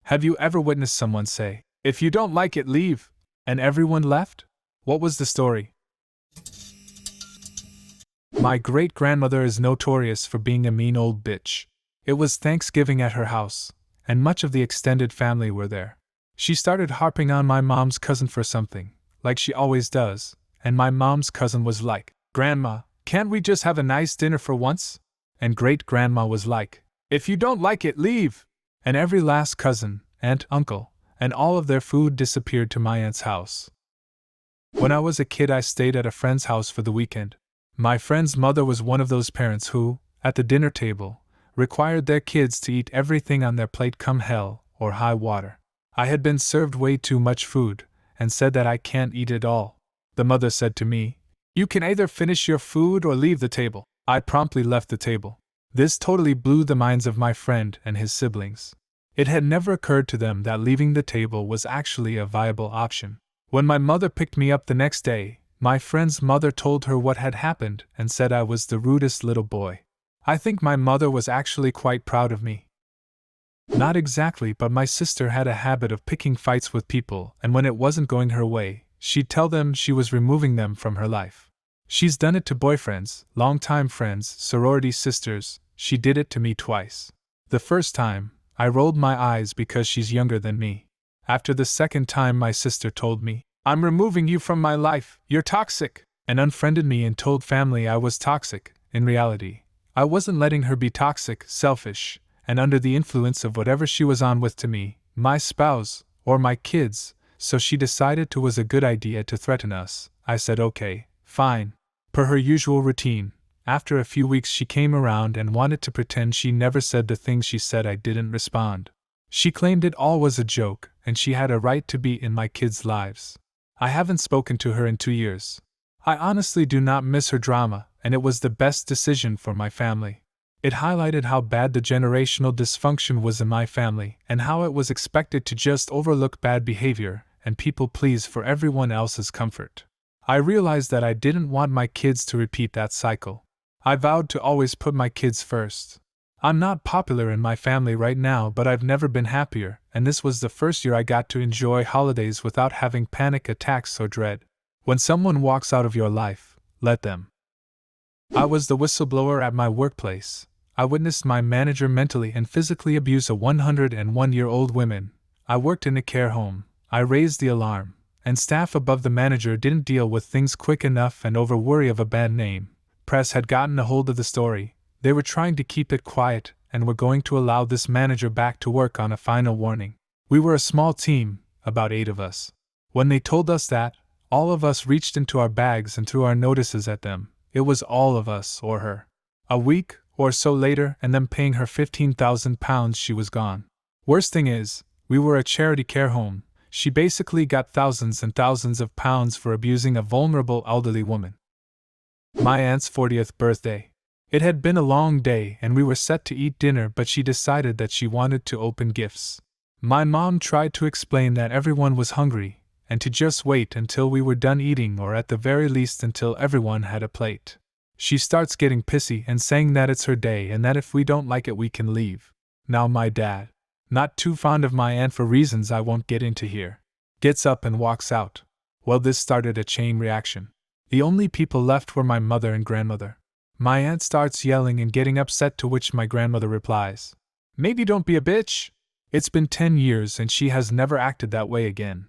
Have you ever witnessed someone say, "If you don't like it, leave," and everyone left? What was the story? My great-grandmother is notorious for being a mean old bitch. It was Thanksgiving at her house, and much of the extended family were there. She started harping on my mom's cousin for something, like she always does, and my mom's cousin was like, "Grandma, can't we just have a nice dinner for once?" And great-grandma was like, "If you don't like it, leave!" And every last cousin, aunt, uncle, and all of their food disappeared to my aunt's house. When I was a kid, I stayed at a friend's house for the weekend. My friend's mother was one of those parents who, at the dinner table, required their kids to eat everything on their plate come hell or high water. I had been served way too much food, and said that I can't eat it all. The mother said to me, "You can either finish your food or leave the table." I promptly left the table. This totally blew the minds of my friend and his siblings. It had never occurred to them that leaving the table was actually a viable option. When my mother picked me up the next day, my friend's mother told her what had happened and said I was the rudest little boy. I think my mother was actually quite proud of me. Not exactly, but my sister had a habit of picking fights with people, and when it wasn't going her way, she'd tell them she was removing them from her life. She's done it to boyfriends, longtime friends, sorority sisters. She did it to me twice. The first time, I rolled my eyes because she's younger than me. After the second time, my sister told me, "I'm removing you from my life, you're toxic," and unfriended me and told family I was toxic. In reality, I wasn't letting her be toxic, selfish, and under the influence of whatever she was on with to me, my spouse, or my kids, so she decided it was a good idea to threaten us. I said okay, fine. Per her usual routine, after a few weeks she came around and wanted to pretend she never said the things she said. I didn't respond. She claimed it all was a joke, and she had a right to be in my kids' lives. I haven't spoken to her in 2 years. I honestly do not miss her drama, and it was the best decision for my family. It highlighted how bad the generational dysfunction was in my family, and how it was expected to just overlook bad behavior and people please for everyone else's comfort. I realized that I didn't want my kids to repeat that cycle. I vowed to always put my kids first. I'm not popular in my family right now, but I've never been happier, and this was the first year I got to enjoy holidays without having panic attacks or dread. When someone walks out of your life, let them. I was the whistleblower at my workplace. I witnessed my manager mentally and physically abuse a 101-year-old woman. I worked in a care home. I raised the alarm, and staff above the manager didn't deal with things quick enough and over worry of a bad name. Press had gotten a hold of the story. They were trying to keep it quiet and were going to allow this manager back to work on a final warning. We were a small team, about 8 of us. When they told us that, all of us reached into our bags and threw our notices at them. It was all of us or her. A week or so later, and them paying her £15,000, she was gone. Worst thing is, we were a charity care home. She basically got thousands and thousands of pounds for abusing a vulnerable elderly woman. My aunt's 40th birthday. It had been a long day and we were set to eat dinner, but she decided that she wanted to open gifts. My mom tried to explain that everyone was hungry, and to just wait until we were done eating, or at the very least until everyone had a plate. She starts getting pissy and saying that it's her day and that if we don't like it we can leave. Now my dad, not too fond of my aunt for reasons I won't get into here, gets up and walks out. Well, this started a chain reaction. The only people left were my mother and grandmother. My aunt starts yelling and getting upset, to which my grandmother replies, "Maybe don't be a bitch." It's been 10 years and she has never acted that way again.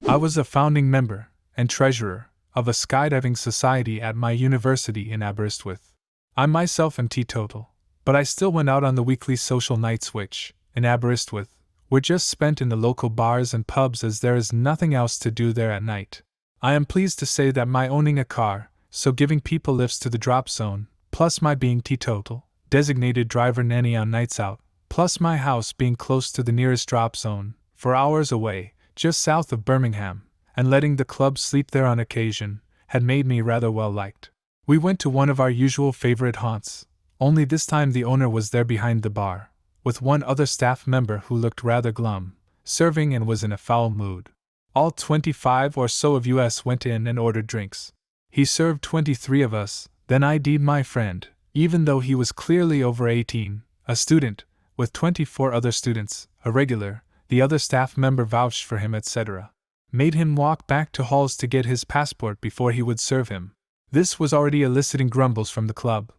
I was a founding member and treasurer of a skydiving society at my university in Aberystwyth. I myself am teetotal, but I still went out on the weekly social nights which, in Aberystwyth, were just spent in the local bars and pubs, as there is nothing else to do there at night. I am pleased to say that my owning a car, so giving people lifts to the drop zone, plus my being teetotal, designated driver nanny on nights out, plus my house being close to the nearest drop zone, 4 hours away, just south of Birmingham, and letting the club sleep there on occasion, had made me rather well liked. We went to one of our usual favorite haunts, only this time the owner was there behind the bar, with one other staff member who looked rather glum, serving, and was in a foul mood. All 25 or so of us went in and ordered drinks. He served 23 of us, then ID'd my friend, even though he was clearly over 18, a student, with 24 other students, a regular, the other staff member vouched for him, etc. Made him walk back to halls to get his passport before he would serve him. This was already eliciting grumbles from the club,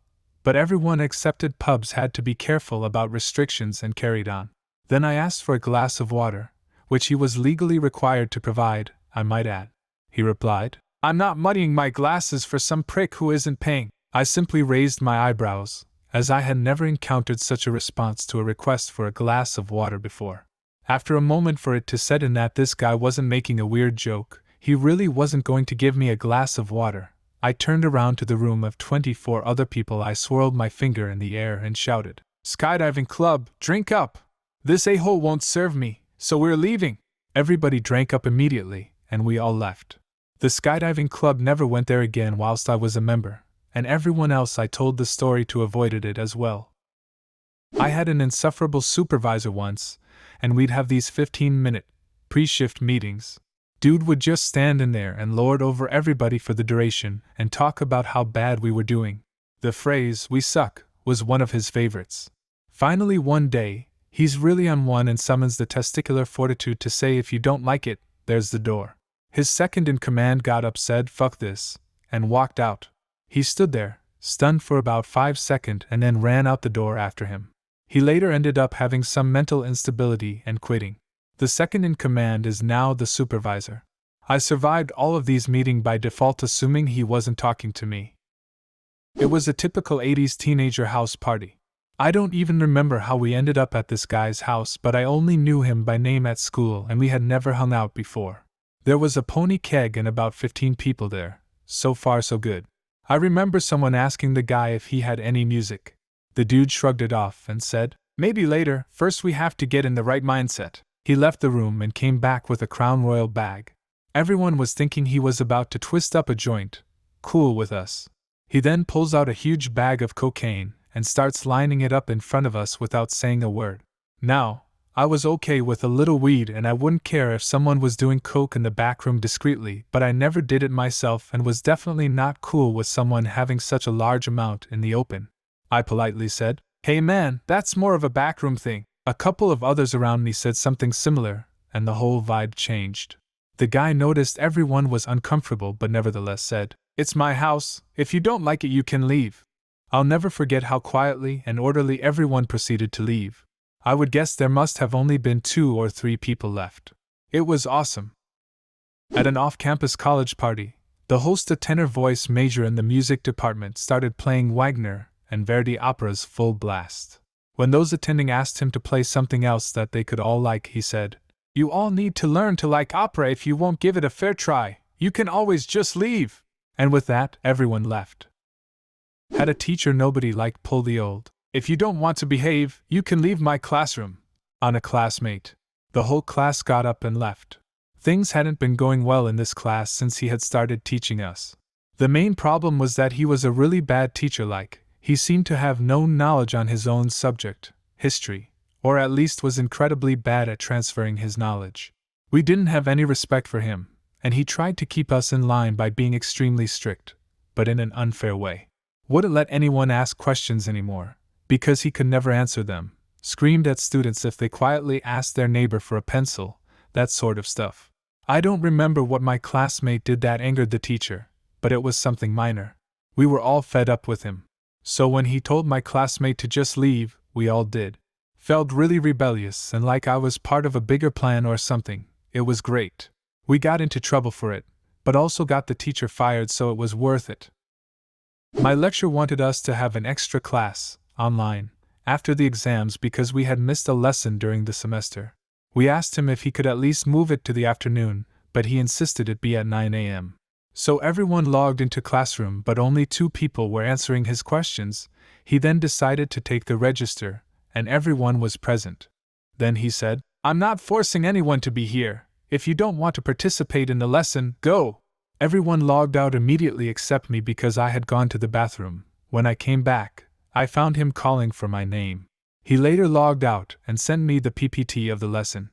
but everyone except pubs had to be careful about restrictions and carried on. Then I asked for a glass of water, which he was legally required to provide, I might add. He replied, "I'm not muddying my glasses for some prick who isn't paying." I simply raised my eyebrows, as I had never encountered such a response to a request for a glass of water before. After a moment for it to set in that this guy wasn't making a weird joke, he really wasn't going to give me a glass of water, I turned around to the room of 24 other people. I swirled my finger in the air and shouted, "Skydiving club, drink up! This a-hole won't serve me, so we're leaving." Everybody drank up immediately, and we all left. The skydiving club never went there again whilst I was a member, and everyone else I told the story to avoided it as well. I had an insufferable supervisor once, and we'd have these 15-minute, pre-shift meetings. Dude would just stand in there and lord over everybody for the duration and talk about how bad we were doing. The phrase, "we suck," was one of his favorites. Finally one day, he's really on one and summons the testicular fortitude to say, "If you don't like it, there's the door." His second-in-command got up, said, "Fuck this," and walked out. He stood there, stunned for about 5 seconds and then ran out the door after him. He later ended up having some mental instability and quitting. The second-in-command is now the supervisor. I survived all of these meetings by default, assuming he wasn't talking to me. It was a typical 80s teenager house party. I don't even remember how we ended up at this guy's house, but I only knew him by name at school and we had never hung out before. There was a pony keg and about 15 people there. So far so good. I remember someone asking the guy if he had any music. The dude shrugged it off and said, "Maybe later, first we have to get in the right mindset." He left the room and came back with a Crown Royal bag. Everyone was thinking he was about to twist up a joint. Cool with us. He then pulls out a huge bag of cocaine and starts lining it up in front of us without saying a word. Now, I was okay with a little weed and I wouldn't care if someone was doing coke in the back room discreetly, but I never did it myself and was definitely not cool with someone having such a large amount in the open. I politely said, "Hey man, that's more of a backroom thing." A couple of others around me said something similar, and the whole vibe changed. The guy noticed everyone was uncomfortable but nevertheless said, "It's my house, if you don't like it you can leave." I'll never forget how quietly and orderly everyone proceeded to leave. I would guess there must have only been 2 or 3 people left. It was awesome. At an off-campus college party, the host, a tenor voice major in the music department, started playing Wagner and Verdi operas full blast. When those attending asked him to play something else that they could all like, he said, "You all need to learn to like opera. If you won't give it a fair try, you can always just leave." And with that, everyone left. Had a teacher nobody liked pull the old, "If you don't want to behave, you can leave my classroom," on a classmate. The whole class got up and left. Things hadn't been going well in this class since he had started teaching us. The main problem was that he was a really bad teacher. He seemed to have no knowledge on his own subject, history, or at least was incredibly bad at transferring his knowledge. We didn't have any respect for him, and he tried to keep us in line by being extremely strict, but in an unfair way. Wouldn't let anyone ask questions anymore, because he could never answer them, screamed at students if they quietly asked their neighbor for a pencil, that sort of stuff. I don't remember what my classmate did that angered the teacher, but it was something minor. We were all fed up with him. So when he told my classmate to just leave, we all did. Felt really rebellious and like I was part of a bigger plan or something. It was great. We got into trouble for it, but also got the teacher fired, so it was worth it. My lecturer wanted us to have an extra class, online, after the exams because we had missed a lesson during the semester. We asked him if he could at least move it to the afternoon, but he insisted it be at 9 a.m. So everyone logged into classroom, but only 2 people were answering his questions. He then decided to take the register, and everyone was present. Then he said, "I'm not forcing anyone to be here. If you don't want to participate in the lesson, go." Everyone logged out immediately except me because I had gone to the bathroom. When I came back, I found him calling for my name. He later logged out and sent me the PPT of the lesson.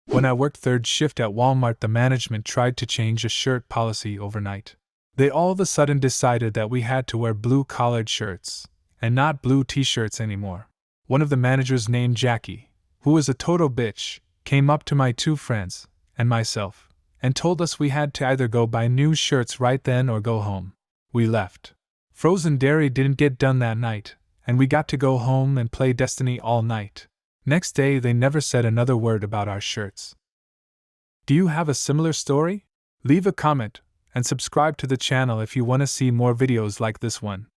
When I worked third shift at Walmart, the management tried to change a shirt policy overnight. They all of a sudden decided that we had to wear blue collared shirts, and not blue t-shirts anymore. One of the managers named Jackie, who was a total bitch, came up to my two friends, and myself, and told us we had to either go buy new shirts right then or go home. We left. Frozen dairy didn't get done that night, and we got to go home and play Destiny all night. Next day they never said another word about our shirts. Do you have a similar story? Leave a comment, and subscribe to the channel if you want to see more videos like this one.